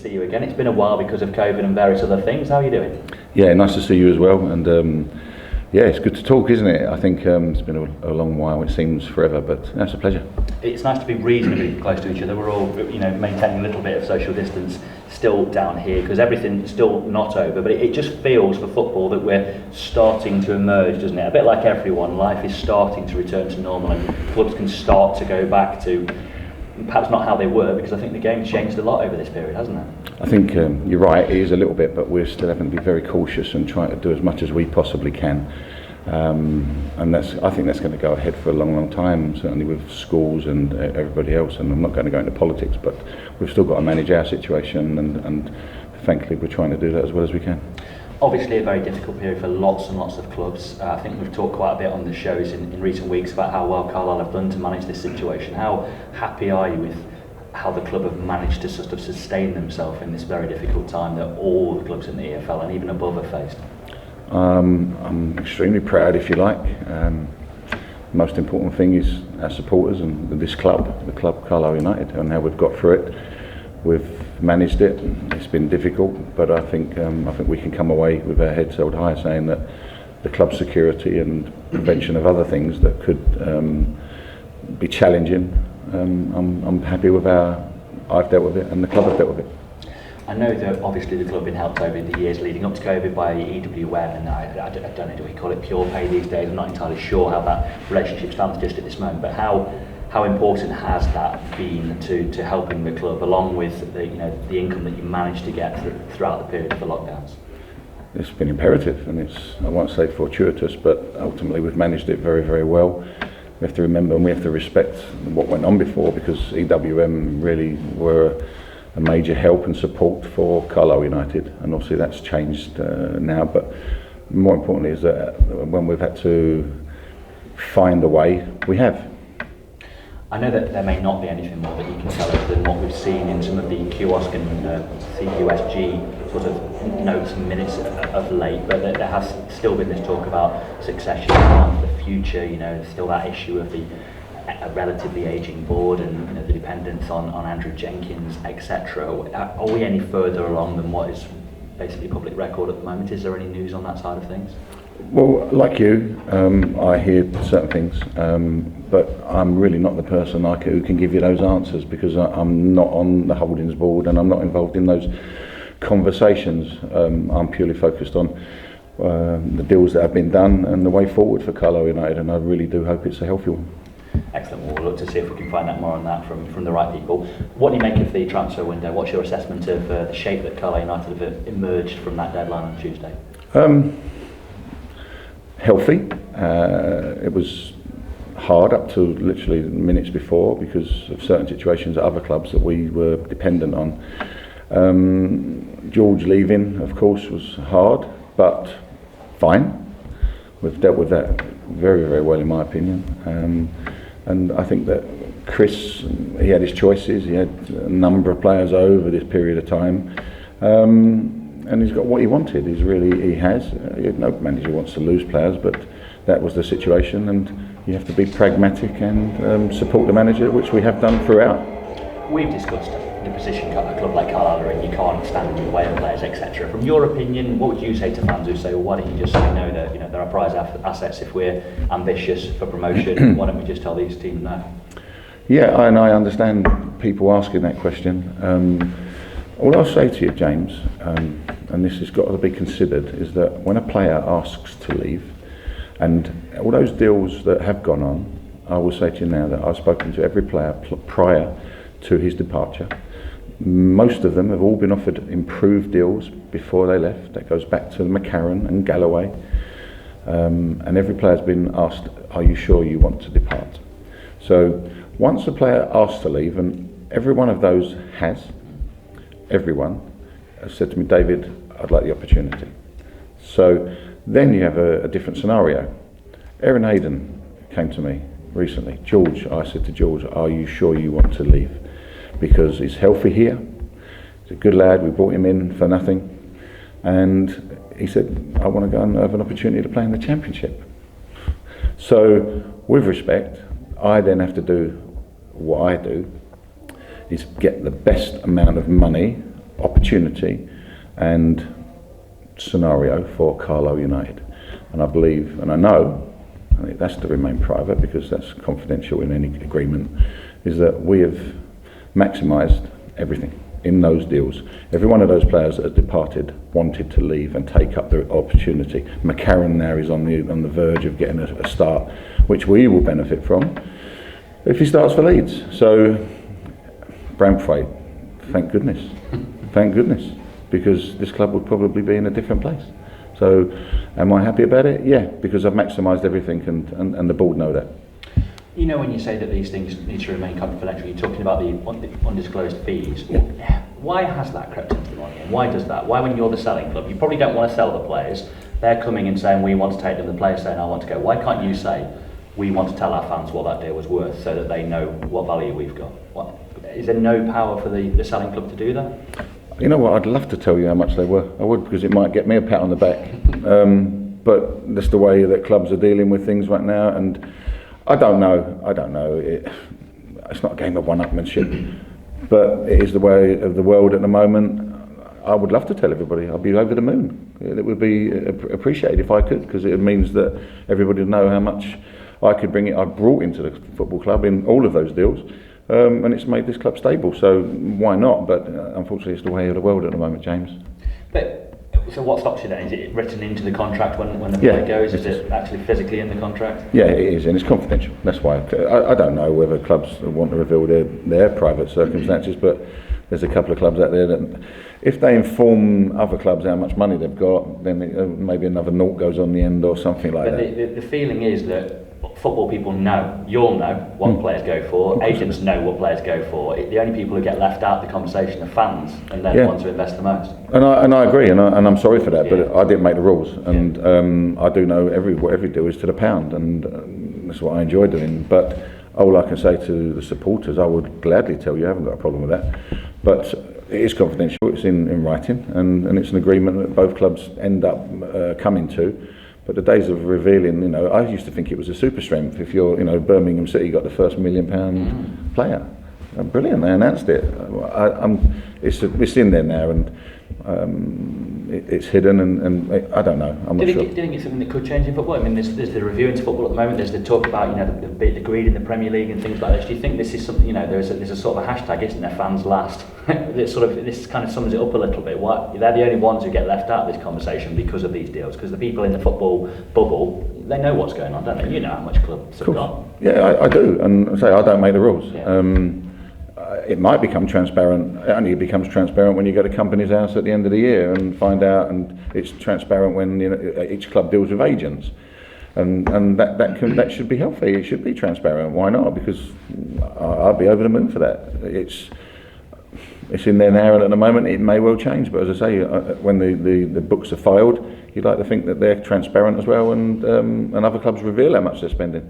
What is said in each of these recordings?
see you again. It's been a while because of COVID and various other things. How are you doing? Yeah, nice to see you as well. And yeah, it's good to talk, isn't it? I think it's been a long while. It seems forever, but it's a pleasure. It's nice to be reasonably close to each other. We're all, maintaining a little bit of social distance still down here because everything's still not over. But it just feels for football that we're starting to emerge, doesn't it? A bit like everyone, life is starting to return to normal, and clubs can start to go back to perhaps not how they were, because I think the game's changed a lot over this period, hasn't it? I think you're right, it is a little bit, but we're still having to be very cautious and trying to do as much as we possibly can. And I think that's going to go ahead for a long, long time, certainly with schools and everybody else. And I'm not going to go into politics, but we've still got to manage our situation, and thankfully we're trying to do that as well as we can. Obviously a very difficult period for lots and lots of clubs. I think we've talked quite a bit on the shows in recent weeks about how well Carlisle have done to manage this situation. How happy are you with how the club have managed to sort of sustain themselves in this very difficult time that all the clubs in the EFL and even above have faced? I'm extremely proud, if you like. The most important thing is our supporters and this club, the club Carlisle United, and how we've got through it. We've managed it. It's been difficult, but I think we can come away with our heads held high, saying that the club security and prevention of other things that could be challenging. I'm happy with how I've dealt with it and the club have dealt with it. I know that obviously the club have been helped over the years leading up to COVID by EWM, and I don't know, do we call it pure pay these days? I'm not entirely sure how that relationship stands just at this moment, but how important has that been to helping the club, along with the income that you managed to get throughout the period of the lockdowns? It's been imperative, and I won't say fortuitous, but ultimately we've managed it very, very well. We have to remember and we have to respect what went on before, because EWM really were a major help and support for Carlisle United, and obviously that's changed now. But more importantly is that when we've had to find a way, we have. I know that there may not be anything more that you can tell us than what we've seen in some of the kiosk and CUSG sort of notes and minutes of late, but there has still been this talk about succession and the future. Still that issue of a relatively ageing board and the dependence on Andrew Jenkins, etc. Are we any further along than what is basically public record at the moment? Is there any news on that side of things? Well, like you, I hear certain things, but I'm really not the person who can give you those answers, because I'm not on the holdings board and I'm not involved in those conversations. I'm purely focused on the deals that have been done and the way forward for Carlisle United, and I really do hope it's a healthy one. Excellent. We'll look to see if we can find out more on that from the right people. What do you make of the transfer window? What's your assessment of the shape that Carlisle United have emerged from that deadline on Tuesday? Healthy. It was hard up to literally minutes before because of certain situations at other clubs that we were dependent on. George leaving, of course, was hard, but fine. We've dealt with that very, very well, in my opinion. And I think that Chris, he had his choices. He had a number of players over this period of time. And he's got what he wanted. He has. No manager wants to lose players, but that was the situation, and you have to be pragmatic and support the manager, which we have done throughout. We've discussed the position a club like Carlisle are in. You can't stand in the way of players, etc. From your opinion, what would you say to fans who say, well, why don't you just say no, that there are prize assets if we're ambitious for promotion? Why don't we just tell these teams no? Yeah, and I understand people asking that question. All I'll say to you, James, and this has got to be considered, is that when a player asks to leave, and all those deals that have gone on, I will say to you now that I've spoken to every player prior to his departure. Most of them have all been offered improved deals before they left. That goes back to McCarran and Galloway. And every player's been asked, are you sure you want to depart? So once a player asks to leave, and every one of those has, everyone has said to me, David, I'd like the opportunity. So then you have a different scenario. Aaron Hayden came to me recently. George, I said to George, are you sure you want to leave? Because he's healthy here. He's a good lad. We brought him in for nothing. And he said, I want to go and have an opportunity to play in the Championship. So with respect, I then have to do what I do, is get the best amount of money opportunity and scenario for Carlisle United. And I believe, and I know, and it has to remain private because that's confidential in any agreement, is that we have maximised everything in those deals. Every one of those players that have departed wanted to leave and take up the opportunity. McCarran now is on the verge of getting a start, which we will benefit from if he starts for Leeds. So, Braithwaite, thank goodness, because this club would probably be in a different place. So, am I happy about it? Yeah, because I've maximised everything, and the board know that. You know, when you say that these things need to remain confidential, you're talking about the undisclosed fees. Yeah. Why has that crept into the money? And why does that? Why, when you're the selling club, you probably don't want to sell the players. They're coming and saying, we want to take them. The players saying, I want to go. Why can't you say, we want to tell our fans what that deal was worth so that they know what value we've got? What, is there no power for the selling club to do that? You know what, I'd love to tell you how much they were. I would, because it might get me a pat on the back. But that's the way that clubs are dealing with things right now, and I don't know. It's not a game of one-upmanship, but it is the way of the world at the moment. I would love to tell everybody. I'd be over the moon. It would be appreciated if I could, because it means that everybody would know how much I could bring it. I brought into the football club in all of those deals, and it's made this club stable. So why not? But unfortunately, it's the way of the world at the moment, James. So what stops you then? Is it written into the contract when the player goes? Is it actually physically in the contract? Yeah, it is, and it's confidential. That's why I don't know whether clubs want to reveal their private circumstances, but there's a couple of clubs out there that, if they inform other clubs how much money they've got, then maybe another naught goes on the end or something like that. But the feeling is that football people know, you'll know what players go for, agents know what players go for. The only people who get left out of the conversation are fans, and they're the ones who invest the most. And I agree, and I'm sorry for that, but I didn't make the rules, and I do know every deal is to the pound, and that's what I enjoy doing. But all I can say to the supporters, I would gladly tell you, I haven't got a problem with that, but it is confidential, it's in writing, and it's an agreement that both clubs end up coming to. But the days of revealing, I used to think it was a super strength. If you're, Birmingham City got the first £1 million player. Brilliant, they announced it. It's in there now, and it's hidden, and I don't know. I'm not sure. Do you think it's something that could change in football? I mean, there's the review into football at the moment. There's the talk about the greed in the Premier League and things like this. Do you think this is something? There's a sort of a hashtag, isn't there? Fans last. This kind of sums it up a little bit. Why they're the only ones who get left out of this conversation because of these deals? Because the people in the football bubble, they know what's going on, don't they? You know how much clubs have got. Yeah, I do, and I say I don't make the rules. Yeah. It might become transparent. It only becomes transparent when you go to Company's House at the end of the year and find out, and it's transparent when each club deals with agents, and that should be healthy. It should be transparent. Why not? Because I'll be over the moon for that. It's in there now, and at the moment it may well change. But as I say, when the books are filed, you'd like to think that they're transparent as well, and other clubs reveal how much they're spending.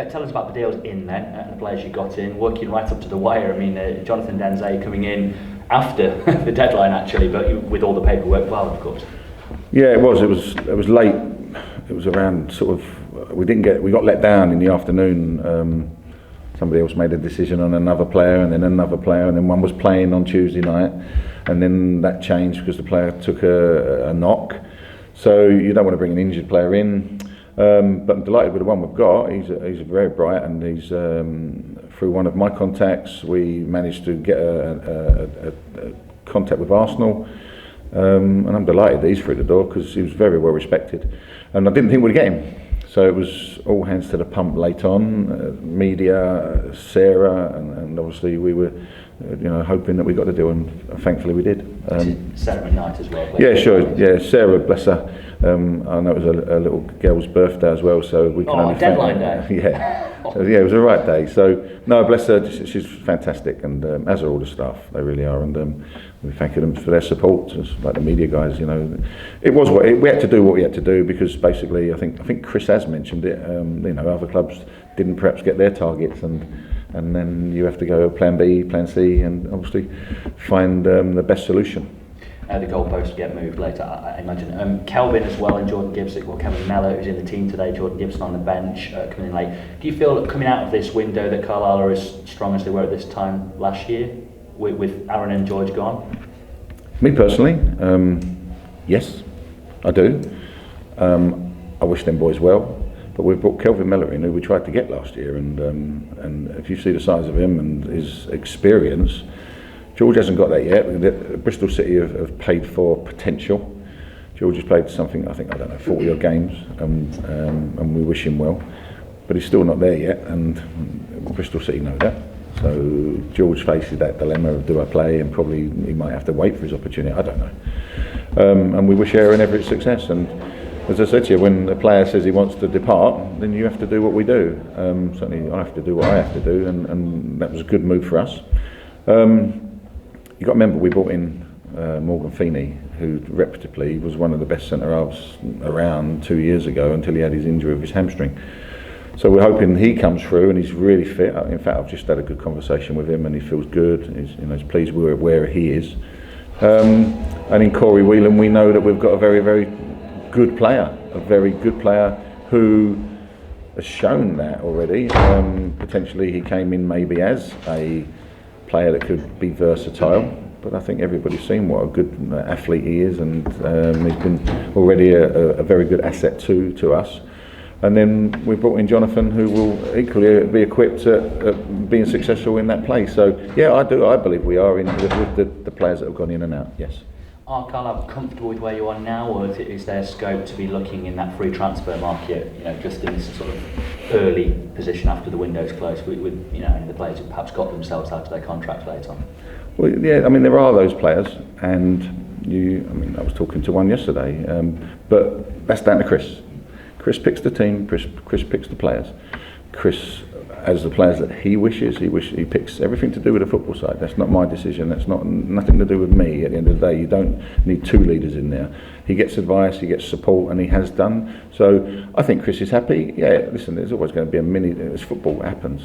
Tell us about the deals in then, and the players you got in, working right up to the wire. I mean, Jonathan Denzey coming in after the deadline actually, but with all the paperwork filed, of course. Yeah, it was late. It was around sort of, we got let down in the afternoon. Somebody else made a decision on another player, and then another player, and then one was playing on Tuesday night, and then that changed because the player took a knock. So you don't want to bring an injured player in. But I'm delighted with the one we've got. He's very bright, and he's through one of my contacts we managed to get a contact with Arsenal, and I'm delighted that he's through the door because he was very well respected, and I didn't think we'd get him. So it was all hands to the pump late on, media, Sarah, and obviously we were hoping that we got the deal, and thankfully we did. Sarah night as well. Yeah, sure. Yeah, Sarah, bless her. I know it was a little girl's birthday as well, so we can only deadline day. Yeah. So, yeah, it was a right day. So no, bless her. She's fantastic, and as are all the staff. They really are, and we thank them for their support. Just like the media guys, it was we had to do what we had to do because basically, I think Chris has mentioned it. Other clubs didn't perhaps get their targets, and then you have to go plan B, plan C, and obviously find the best solution. The goalposts get moved later, I imagine. Kelvin as well, and Jordan Gibson. Well, Kevin Mellor, who's in the team today, Jordan Gibson on the bench, coming in late. Do you feel that coming out of this window that Carlisle are as strong as they were at this time last year, with Aaron and George gone? Me personally, yes, I do. I wish them boys well. But we've brought Kelvin Mellor in, who we tried to get last year, and if you see the size of him and his experience, George hasn't got that yet. Bristol City have paid for potential. George has played something, I don't know, 40 odd games, and we wish him well. But he's still not there yet, and Bristol City know that. So George faces that dilemma of do I play, and probably he might have to wait for his opportunity, I don't know. And we wish Aaron every success. And as I said to you, when a player says he wants to depart, then you have to do what we do. Certainly I have to do what I have to do, and that was a good move for us. You've got to remember we brought in Morgan Feeney, who reputably was one of the best centre-halves around 2 years ago until he had his injury of his hamstring. So we're hoping he comes through and he's really fit. In fact, I've just had a good conversation with him and he feels good. He's pleased where he is. And in Corey Whelan, we know that we've got a very, very good player, who has shown that already. Potentially he came in maybe as a player that could be versatile, but I think everybody's seen what a good athlete he is, and he's been already a very good asset to us. And then we brought in Jonathan, who will equally be equipped at being successful in that place. So yeah, I believe we are in with the players that have gone in and out, yes. Are Carlisle comfortable with where you are now, or is there scope to be looking in that free transfer market, just in this sort of early position after the window's closed, with the players who perhaps got themselves out of their contracts later on? Well, yeah, there are those players, and I was talking to one yesterday, but that's down to Chris. Chris picks the team, Chris picks the players. Chris has the players that he wishes. He picks everything to do with the football side. That's not my decision. That's nothing to do with me. At the end of the day, you don't need two leaders in there. He gets advice, he gets support, and he has done. So I think Chris is happy. Yeah, listen, there's always going to be it's football, happens,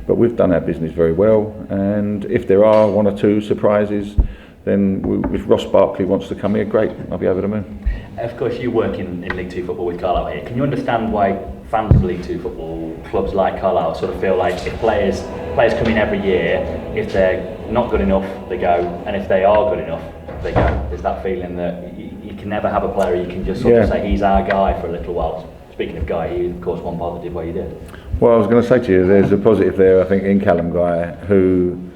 but we've done our business very well. And if there are one or two surprises, then if Ross Barkley wants to come here, great, I'll be over the moon. Of course, you work in League Two football with Carlisle here. Can you understand why fans of League Two football, clubs like Carlisle, sort of feel like if players come in every year, if they're not good enough, they go, and if they are good enough, they go? There's that feeling that you can never have a player you can just sort of say, he's our guy for a little while. Speaking of guy, you of course one positive where you did. Well, I was going to say to you, there's a positive there, I think, in Callum Guy, who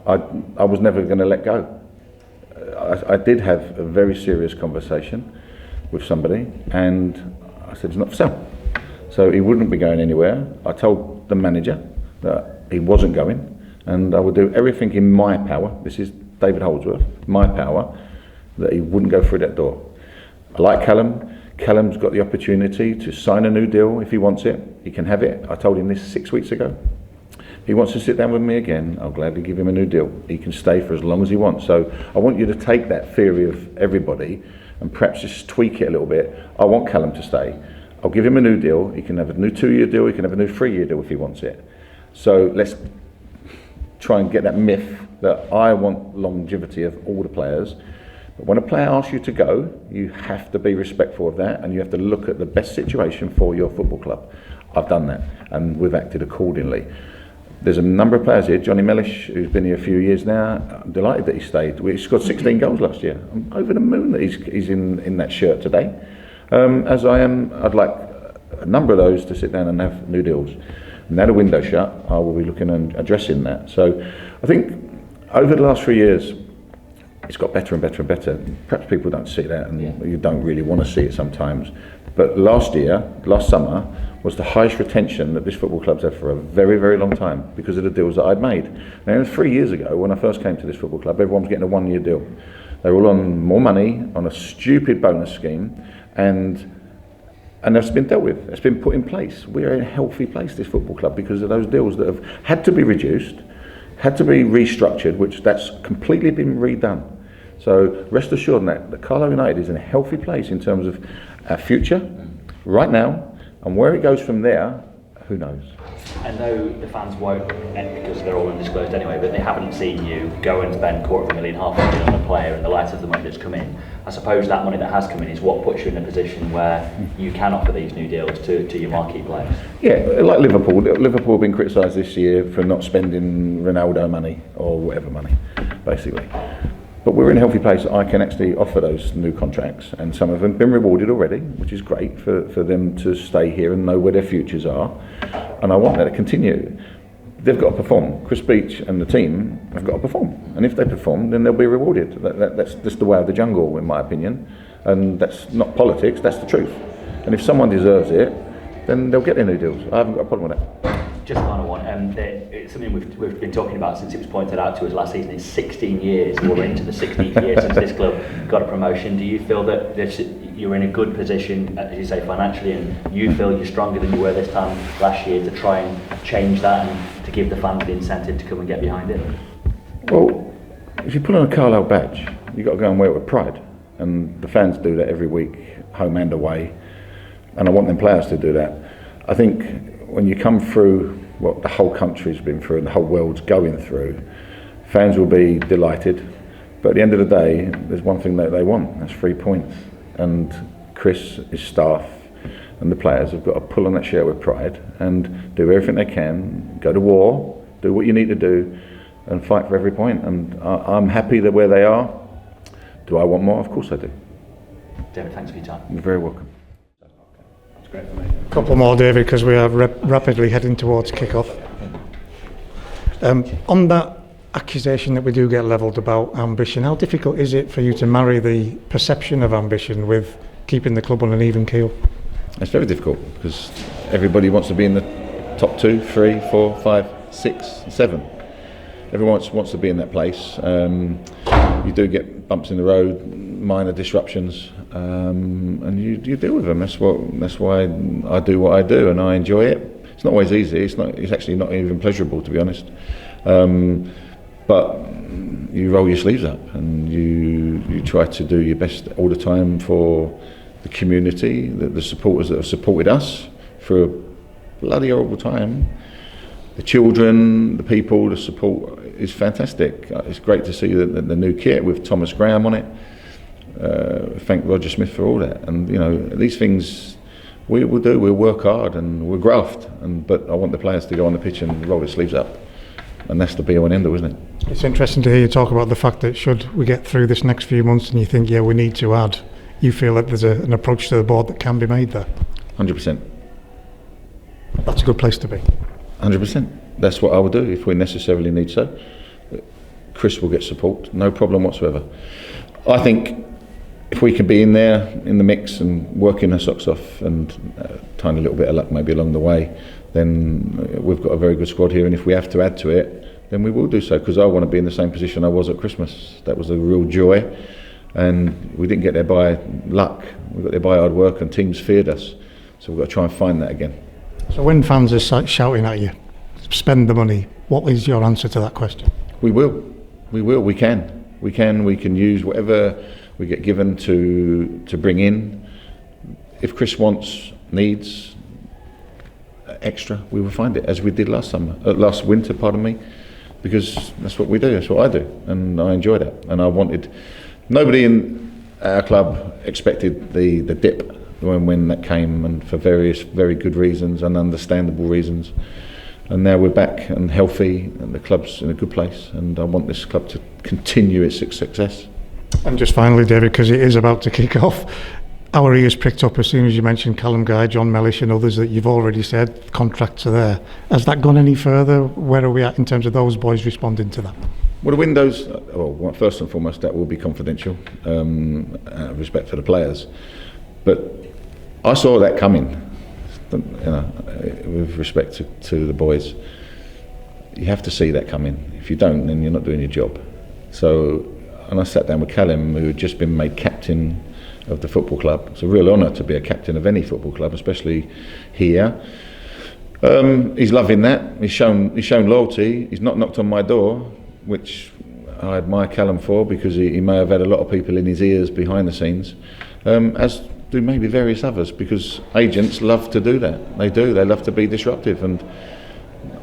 I was never going to let go. I did have a very serious conversation with somebody, and I said it's not for sale. So he wouldn't be going anywhere. I told the manager that he wasn't going, and I would do everything in my power. This is David Holdsworth, my power, that he wouldn't go through that door. I like Callum. Callum's got the opportunity to sign a new deal if he wants it. He can have it. I told him this 6 weeks ago. If he wants to sit down with me again, I'll gladly give him a new deal. He can stay for as long as he wants. So I want you to take that theory of everybody and perhaps just tweak it a little bit. I want Callum to stay. I'll give him a new deal. He can have a new 2-year deal. He can have a new 3-year deal if he wants it. So let's try and get that myth that I want longevity of all the players. But when a player asks you to go, you have to be respectful of that, and you have to look at the best situation for your football club. I've done that, and we've acted accordingly. There's a number of players here. Johnny Mellish, who's been here a few years now, I'm delighted that he stayed. He scored 16 goals last year. I'm over the moon that he's in that shirt today. As I am, I'd like a number of those to sit down and have new deals. Now the window's shut, I will be looking and addressing that. So I think over the last 3 years, it's got better and better and better. Perhaps people don't see that, and you don't really want to see it sometimes. But last summer, was the highest retention that this football club's had for a very, very long time because of the deals that I'd made. Now, 3 years ago, when I first came to this football club, everyone was getting a 1-year deal. They were all on more money, on a stupid bonus scheme, and that's been dealt with. It's been put in place. We're in a healthy place, this football club, because of those deals that have had to be reduced, had to be restructured, which that's completely been redone. So rest assured that Carlisle United is in a healthy place in terms of our future, right now, and where it goes from there, who knows? I know the fans won't, because they're all undisclosed anyway, but they haven't seen you go and spend £250,000, £500,000 on a player in the light of the money that's come in. I suppose that money that has come in is what puts you in a position where you can offer these new deals to your marquee players. Yeah, like Liverpool. Liverpool have been criticised this year for not spending Ronaldo money or whatever money, basically. But we're in a healthy place. I can actually offer those new contracts, and some of them have been rewarded already, which is great for them to stay here and know where their futures are. And I want that to continue. They've got to perform. Chris Beach and the team have got to perform. And if they perform, then they'll be rewarded. That's just the way of the jungle, in my opinion. And that's not politics, that's the truth. And if someone deserves it, then they'll get their new deals. I haven't got a problem with that. Just final one. It's something we've been talking about since it was pointed out to us last season. It's 16 years. We're into the 16th year since this club got a promotion. Do you feel that you're in a good position, as you say, financially, and you feel you're stronger than you were this time last year to try and change that and to give the fans the incentive to come and get behind it? Well, if you put on a Carlisle badge, you've got to go and wear it with pride. And the fans do that every week, home and away. And I want them players to do that. I think when you come through what the whole country's been through and the whole world's going through, fans will be delighted. But at the end of the day, there's one thing that they want, that's 3 points. And Chris, his staff and the players have got to pull on that share with pride and do everything they can, go to war, do what you need to do and fight for every point. And I'm happy that where they are. Do I want more? Of course I do. David, thanks for your time. You're very welcome. That's great for me. A couple more, David, because we are rapidly heading towards kick-off. On that accusation that we do get levelled about ambition, how difficult is it for you to marry the perception of ambition with keeping the club on an even keel? It's very difficult because everybody wants to be in the top 2, 3, 4, 5, 6, 7. Everyone wants to be in that place. You do get bumps in the road, minor disruptions, and you deal with them. That's why I do what I do, and I enjoy it. It's not always easy. It's actually not even pleasurable, to be honest. But you roll your sleeves up and you try to do your best all the time for the community, the supporters that have supported us for a bloody horrible time. The children, the people, the support is fantastic. It's great to see the new kit with Thomas Graham on it. Thank Roger Smith for all that. And you know, these things we'll work hard and we'll graft. But I want the players to go on the pitch and roll their sleeves up. And that's the be all and end all, isn't it? It's interesting to hear you talk about the fact that should we get through this next few months and you think, yeah, we need to add, you feel that there's an approach to the board that can be made there? 100%. That's a good place to be. 100%. That's what I will do if we necessarily need so. Chris will get support, no problem whatsoever. I think if we can be in there, in the mix and working our socks off and tiny little bit of luck maybe along the way, then we've got a very good squad here, and if we have to add to it, then we will do so, because I want to be in the same position I was at Christmas. That was a real joy, and we didn't get there by luck. We got there by hard work, and teams feared us. So we've got to try and find that again. So when fans are shouting at you, spend the money, what is your answer to that question? We will. We can use whatever we get given to bring in. If Chris needs extra, we will find it, as we did last winter, because that's what we do, that's what I do, and I enjoy that. And nobody in our club expected the dip when that came, and for various very good reasons and understandable reasons. And now we're back and healthy, and the club's in a good place, and I want this club to continue its success. And just finally, David, because it is about to kick off, our ears pricked up as soon as you mentioned Callum Guy, John Mellish and others that you've already said contracts are there. Has that gone any further? Where are we at in terms of those boys responding to that? Well, the windows, first and foremost, that will be confidential, out of respect for the players. But I saw that coming, with respect to the boys. You have to see that coming. If you don't, then you're not doing your job. So, and I sat down with Callum, who had just been made captain of the football club. It's a real honour to be a captain of any football club, especially here. He's loving that. He's shown loyalty. He's not knocked on my door, which I admire Callum for, because he may have had a lot of people in his ears behind the scenes, as do maybe various others, because agents love to do that. They do. They love to be disruptive, and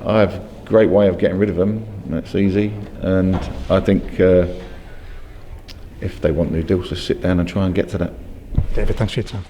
I have a great way of getting rid of them. That's easy, and I think if they want new deals, just sit down and try and get to that. David, thanks for your time.